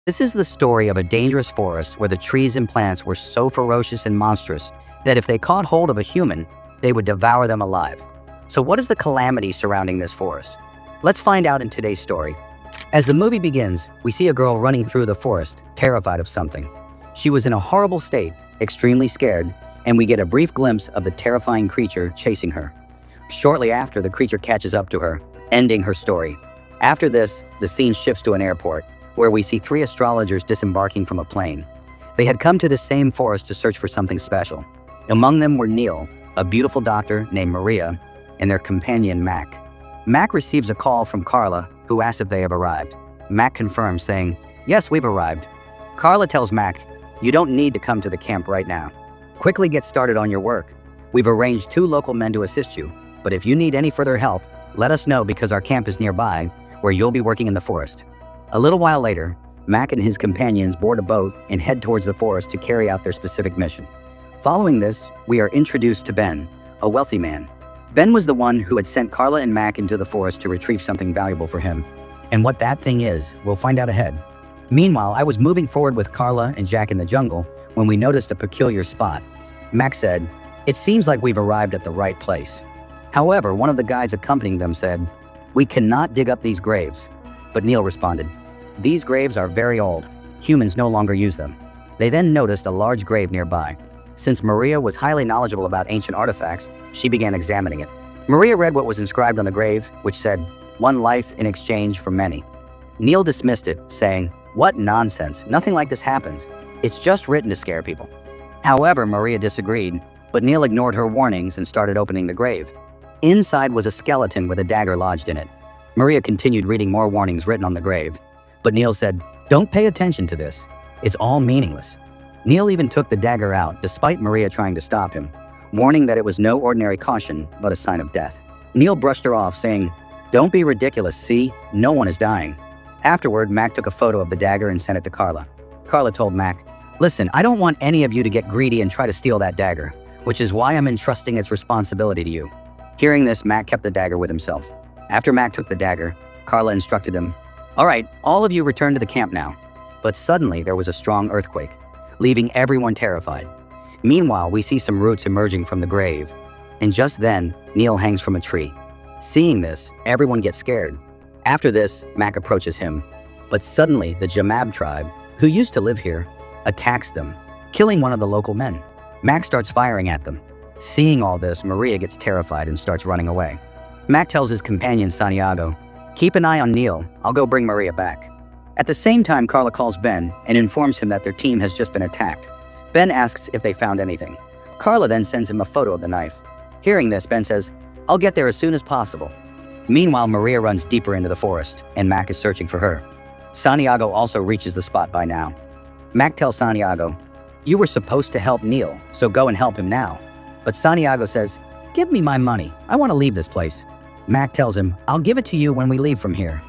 This is the story of a dangerous forest where the trees and plants were so ferocious and monstrous that if they caught hold of a human, they would devour them alive. So what is the calamity surrounding this forest? Let's find out in today's story. As the movie begins, we see a girl running through the forest, terrified of something. She was in a horrible state, extremely scared, and we get a brief glimpse of the terrifying creature chasing her. Shortly after, the creature catches up to her, ending her story. After this, the scene shifts to an airport, where we see 3 astrologers disembarking from a plane. They had come to the same forest to search for something special. Among them were Neil, a beautiful doctor named Maria, and their companion Mac. Mac receives a call from Carla, who asks if they have arrived. Mac confirms, saying, "Yes, we've arrived." Carla tells Mac, "You don't need to come to the camp right now. Quickly get started on your work. We've arranged 2 local men to assist you, but if you need any further help, let us know because our camp is nearby, where you'll be working in the forest." A little while later, Mac and his companions board a boat and head towards the forest to carry out their specific mission. Following this, we are introduced to Ben, a wealthy man. Ben was the one who had sent Carla and Mac into the forest to retrieve something valuable for him. And what that thing is, we'll find out ahead. Meanwhile, I was moving forward with Carla and Jack in the jungle when we noticed a peculiar spot. Mac said, "It seems like we've arrived at the right place." However, one of the guides accompanying them said, "We cannot dig up these graves." But Neil responded, "These graves are very old. Humans no longer use them." They then noticed a large grave nearby. Since Maria was highly knowledgeable about ancient artifacts, she began examining it. Maria read what was inscribed on the grave, which said, "One life in exchange for many." Neil dismissed it, saying, "What nonsense, nothing like this happens. It's just written to scare people." However, Maria disagreed, but Neil ignored her warnings and started opening the grave. Inside was a skeleton with a dagger lodged in it. Maria continued reading more warnings written on the grave, but Neil said, "Don't pay attention to this. It's all meaningless." Neil even took the dagger out despite Maria trying to stop him, warning that it was no ordinary caution, but a sign of death. Neil brushed her off, saying, "Don't be ridiculous, see? No one is dying." Afterward, Mac took a photo of the dagger and sent it to Carla. Carla told Mac, "Listen, I don't want any of you to get greedy and try to steal that dagger, which is why I'm entrusting its responsibility to you." Hearing this, Mac kept the dagger with himself. After Mac took the dagger, Carla instructed him, "All right, all of you return to the camp now." But suddenly there was a strong earthquake, leaving everyone terrified. Meanwhile, we see some roots emerging from the grave, and just then, Neil hangs from a tree. Seeing this, everyone gets scared. After this, Mac approaches him, but suddenly the Jamab tribe, who used to live here, attacks them, killing one of the local men. Mac starts firing at them. Seeing all this, Maria gets terrified and starts running away. Mac tells his companion Santiago, "Keep an eye on Neil, I'll go bring Maria back." At the same time, Carla calls Ben and informs him that their team has just been attacked. Ben asks if they found anything. Carla then sends him a photo of the knife. Hearing this, Ben says, "I'll get there as soon as possible." Meanwhile, Maria runs deeper into the forest, and Mac is searching for her. Santiago also reaches the spot by now. Mac tells Santiago, "You were supposed to help Neil, so go and help him now." But Santiago says, "Give me my money, I want to leave this place." Mac tells him, "I'll give it to you when we leave from here."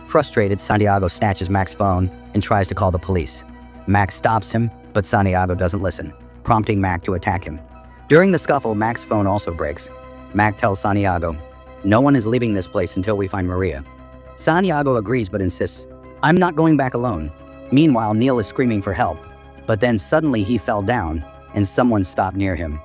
Frustrated, Santiago snatches Mac's phone and tries to call the police. Mac stops him, but Santiago doesn't listen, prompting Mac to attack him. During the scuffle, Mac's phone also breaks. Mac tells Santiago, "No one is leaving this place until we find Maria." Santiago agrees but insists, "I'm not going back alone." Meanwhile, Neil is screaming for help, but then suddenly he fell down and someone stopped near him.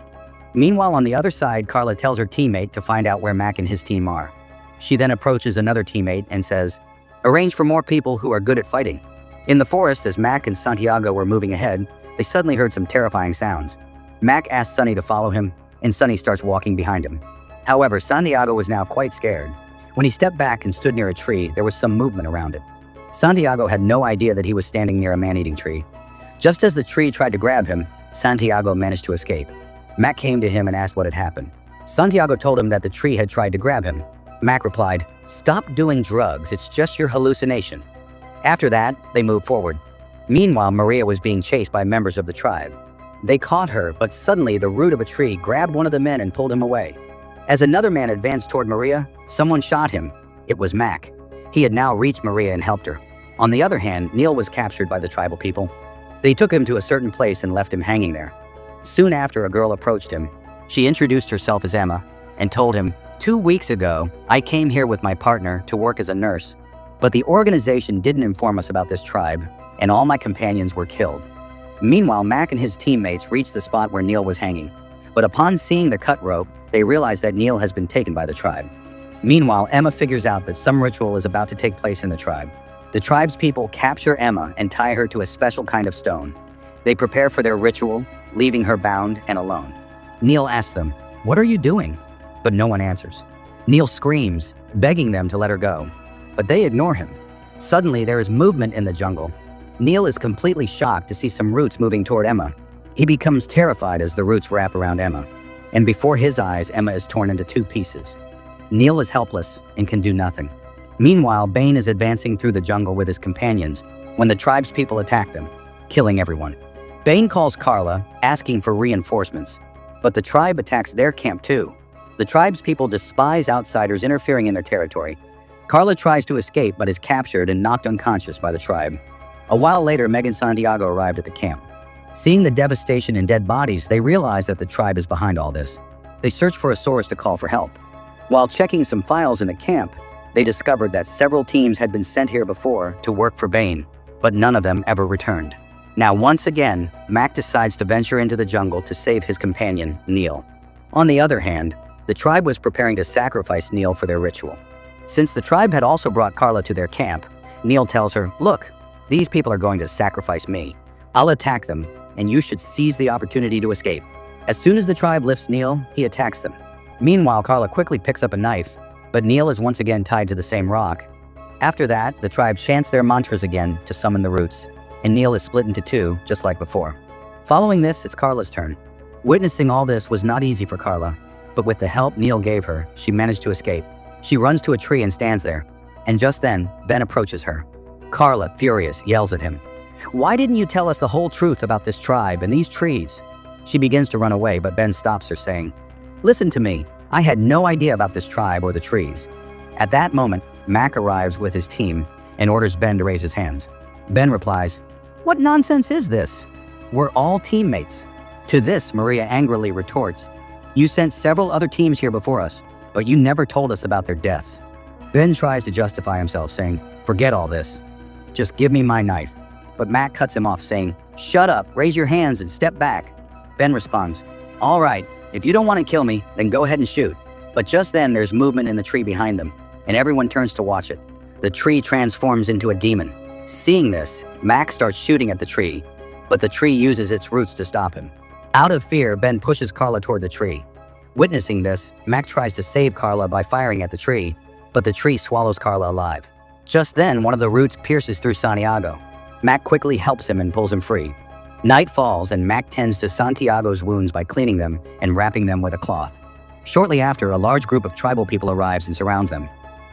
Meanwhile, on the other side, Carla tells her teammate to find out where Mac and his team are. She then approaches another teammate and says, "Arrange for more people who are good at fighting." In the forest, as Mac and Santiago were moving ahead, they suddenly heard some terrifying sounds. Mac asks Sonny to follow him, and Sonny starts walking behind him. However, Santiago was now quite scared. When he stepped back and stood near a tree, there was some movement around it. Santiago had no idea that he was standing near a man-eating tree. Just as the tree tried to grab him, Santiago managed to escape. Mac came to him and asked what had happened. Santiago told him that the tree had tried to grab him. Mac replied, "Stop doing drugs, it's just your hallucination." After that, they moved forward. Meanwhile, Maria was being chased by members of the tribe. They caught her, but suddenly the root of a tree grabbed one of the men and pulled him away. As another man advanced toward Maria, someone shot him. It was Mac. He had now reached Maria and helped her. On the other hand, Neil was captured by the tribal people. They took him to a certain place and left him hanging there. Soon after, a girl approached him. She introduced herself as Emma and told him, 2 weeks ago, I came here with my partner to work as a nurse, but the organization didn't inform us about this tribe. and all my companions were killed. Meanwhile, Mac and his teammates reach the spot where Neil was hanging, but upon seeing the cut rope, they realize that Neil has been taken by the tribe. Meanwhile, Emma figures out that some ritual is about to take place in the tribe. The tribe's people capture Emma and tie her to a special kind of stone. They prepare for their ritual, leaving her bound and alone. Neil asks them, "What are you doing?" But no one answers. Neil screams, begging them to let her go, but they ignore him. Suddenly, there is movement in the jungle. Neil is completely shocked to see some roots moving toward Emma. He becomes terrified as the roots wrap around Emma, and before his eyes, Emma is torn into 2 pieces. Neil is helpless and can do nothing. Meanwhile, Bane is advancing through the jungle with his companions when the tribe's people attack them, killing everyone. Bane calls Carla, asking for reinforcements, but the tribe attacks their camp too. The tribe's people despise outsiders interfering in their territory. Carla tries to escape but is captured and knocked unconscious by the tribe. A while later, Meg and Santiago arrived at the camp. Seeing the devastation and dead bodies, they realize that the tribe is behind all this. They search for a source to call for help. While checking some files in the camp, they discovered that several teams had been sent here before to work for Bane, but none of them ever returned. Now, once again, Mac decides to venture into the jungle to save his companion, Neil. On the other hand, the tribe was preparing to sacrifice Neil for their ritual. Since the tribe had also brought Carla to their camp, Neil tells her, "Look, these people are going to sacrifice me. I'll attack them, and you should seize the opportunity to escape." As soon as the tribe lifts Neil, he attacks them. Meanwhile, Carla quickly picks up a knife, but Neil is once again tied to the same rock. After that, the tribe chants their mantras again to summon the roots, and Neil is split into 2, just like before. Following this, it's Carla's turn. Witnessing all this was not easy for Carla, but with the help Neil gave her, she managed to escape. She runs to a tree and stands there, and just then, Ben approaches her. Carla, furious, yells at him, "Why didn't you tell us the whole truth about this tribe and these trees?" She begins to run away, but Ben stops her, saying, "Listen to me. I had no idea about this tribe or the trees." At that moment, Mac arrives with his team and orders Ben to raise his hands. Ben replies, "What nonsense is this? We're all teammates." To this, Maria angrily retorts, "You sent several other teams here before us, but you never told us about their deaths." Ben tries to justify himself, saying, "Forget all this. Just give me my knife." But Mac cuts him off, saying, "Shut up, raise your hands and step back." Ben responds, "All right, if you don't want to kill me, then go ahead and shoot." But just then, there's movement in the tree behind them, and everyone turns to watch it. The tree transforms into a demon. Seeing this, Mac starts shooting at the tree, but the tree uses its roots to stop him. Out of fear, Ben pushes Carla toward the tree. Witnessing this, Mac tries to save Carla by firing at the tree, but the tree swallows Carla alive. Just then, one of the roots pierces through Santiago. Mac quickly helps him and pulls him free. Night falls, and Mac tends to Santiago's wounds by cleaning them and wrapping them with a cloth. Shortly after, a large group of tribal people arrives and surrounds them.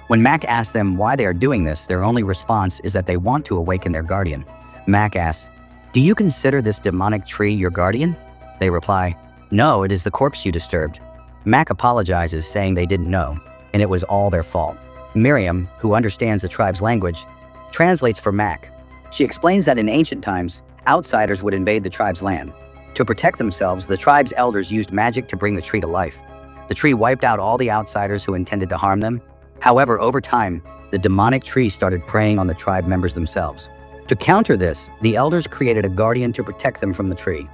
When Mac asks them why they are doing this, their only response is that they want to awaken their guardian. Mac asks, "Do you consider this demonic tree your guardian?" They reply, "No, it is the corpse you disturbed." Mac apologizes, saying they didn't know, and it was all their fault. Miriam, who understands the tribe's language, translates for Mac. She explains that in ancient times, outsiders would invade the tribe's land. To protect themselves, the tribe's elders used magic to bring the tree to life. The tree wiped out all the outsiders who intended to harm them. However, over time, the demonic tree started preying on the tribe members themselves. To counter this, the elders created a guardian to protect them from the tree.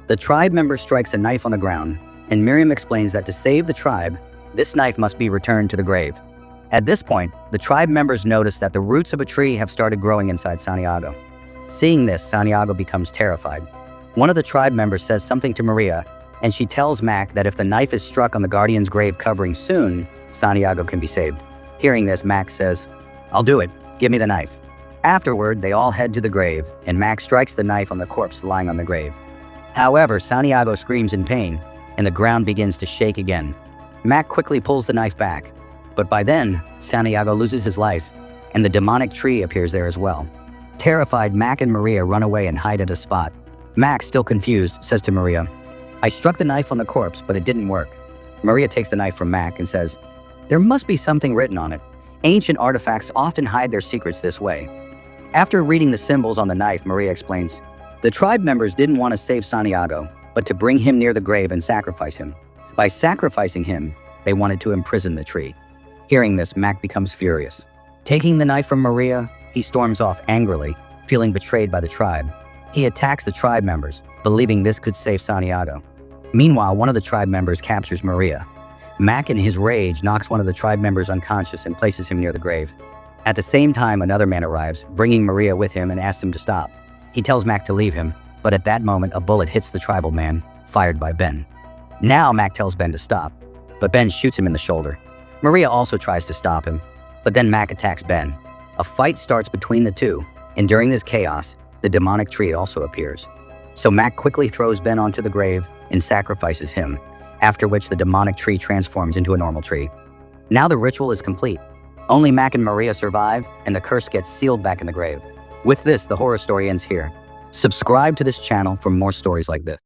The tribe member strikes a knife on the ground, and Miriam explains that to save the tribe, this knife must be returned to the grave. At this point, the tribe members notice that the roots of a tree have started growing inside Santiago. Seeing this, Santiago becomes terrified. One of the tribe members says something to Maria, and she tells Mac that if the knife is struck on the guardian's grave covering soon, Santiago can be saved. Hearing this, Mac says, "I'll do it. Give me the knife." Afterward, they all head to the grave, and Mac strikes the knife on the corpse lying on the grave. However, Santiago screams in pain, and the ground begins to shake again. Mac quickly pulls the knife back, but by then, Santiago loses his life, and the demonic tree appears there as well. Terrified, Mac and Maria run away and hide at a spot. Mac, still confused, says to Maria, "I struck the knife on the corpse, but it didn't work." Maria takes the knife from Mac and says, "There must be something written on it. Ancient artifacts often hide their secrets this way." After reading the symbols on the knife, Maria explains, "The tribe members didn't want to save Santiago, but to bring him near the grave and sacrifice him. By sacrificing him, they wanted to imprison the tree." Hearing this, Mac becomes furious. Taking the knife from Maria, he storms off angrily, feeling betrayed by the tribe. He attacks the tribe members, believing this could save Santiago. Meanwhile, one of the tribe members captures Maria. Mac, in his rage, knocks one of the tribe members unconscious and places him near the grave. At the same time, another man arrives, bringing Maria with him and asks him to stop. He tells Mac to leave him, but at that moment, a bullet hits the tribal man, fired by Ben. Now Mac tells Ben to stop, but Ben shoots him in the shoulder. Maria also tries to stop him, but then Mac attacks Ben. A fight starts between the two, and during this chaos, the demonic tree also appears. So Mac quickly throws Ben onto the grave and sacrifices him, after which the demonic tree transforms into a normal tree. Now the ritual is complete. Only Mac and Maria survive, and the curse gets sealed back in the grave. With this, the horror story ends here. Subscribe to this channel for more stories like this.